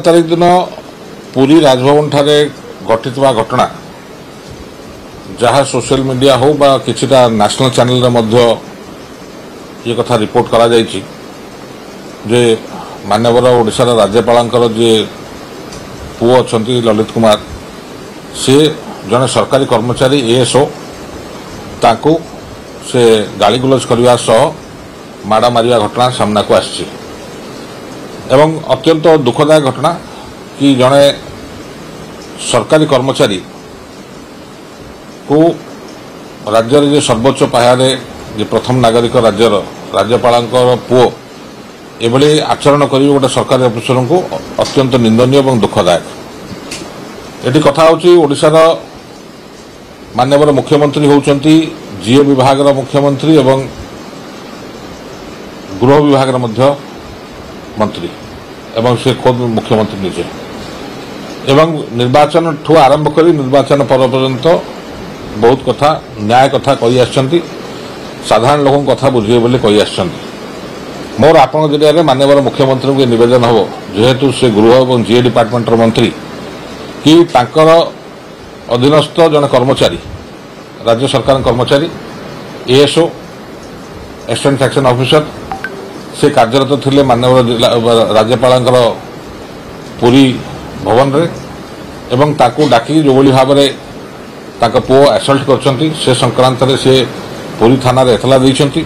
तारीख दिन पुरी राजभवन ठारे घटितवा घटना जहाँ सोशल मीडिया हो बा किछिटा नेशनल चैनल रे मध्य ये कथा रिपोर्ट करा जायछि जे माननीय ओडिशा राज्यपाल जे पुओ अछंती ललित कुमार से जने सरकारी कर्मचारी एएसओ ताकू से गालीगुलज करने सह माड़ा मारिया घटना सामना को आसी एवं अत्यंत दुखदायक घटना कि जड़े सरकारी कर्मचारी को राज्य सर्वोच्च पाहर प्रथम नागरिक राज्यर राज्यपाल पुओ एभली आचरण कर गोटे सरकारी अफिसर को अत्यंत निंदनीय और दुखदायक। ये कथा होशार माननीय मुख्यमंत्री होउचंती जीओ विभाग मुख्यमंत्री एवं गृह विभाग मंत्री एवं से खुद मुख्यमंत्री निजे एवं निर्वाचन ठू आरंभ कर निर्वाचन पर्यंत बहुत कथा न्याय कथा कही आछंती साधारण लोक कथा बुझे बोली कही आछंती। मोर आपण जरिया माननीय मुख्यमंत्री को निवेदन हम जेहेतु से गृह और जीए डिपार्टमेंट मंत्री कि तांकर अधीनस्थ जन कर्मचारी राज्य सरकार कर्मचारी एएसओ असिस्टेंट सेक्शन ऑफिसर से कार्यरत थिले माननीय राज्यपाल पुरी भवन रे एवं ताकू डाकी जो भाव में पुओ असल्ट करछंती से संक्रांत रे से पुरी थाना रे एतला दैछंती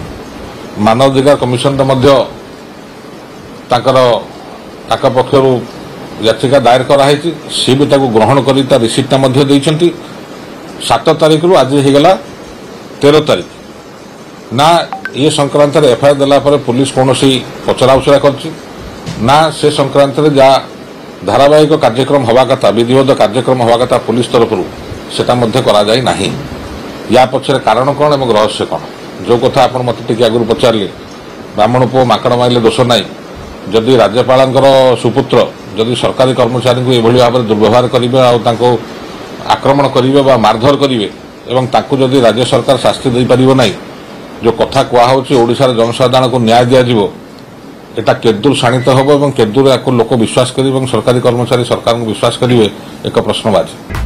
मानवाधिकार कमिशन ताका पक्षरु याचिका दायर कराई सी भी ताकू ग्रहण कर रिसीप्टा 7 तारीख रु आज होगला 13 तारीख ना ये संक्रांत एफआईआर देला पर पुलिस कौन पचरा उचरा करना से संक्रांत जा धारावाहिक कार्यक्रम हवा कथा विधिवत कार्यक्रम हवा कथा पुलिस तरफ से करा जाई नहीं। या पछरे कारण कौन एवं रहस्य कौन जो कथा आप मत आगु पचारे ब्राह्मण पुओ माकड़ मारे दोष ना जदि राज्यपाल सुपुत्र जदि सरकारी कर्मचारी को यह भाव में दुर्व्यवहार करेंगे आक्रमण करेंगे मारधर करेंगे एवं ताकू जदि राज्य सरकार शास्ति दे पारिबो नहीं जो कथा कहूँ ओडिशार जनसाधारण को न्याय दिज्व एटा केदूर शाणित हम और केदूर लोक विश्वास करेंगे सरकारी कर्मचारी सरकार को विश्वास करेंगे एक प्रश्नवाची।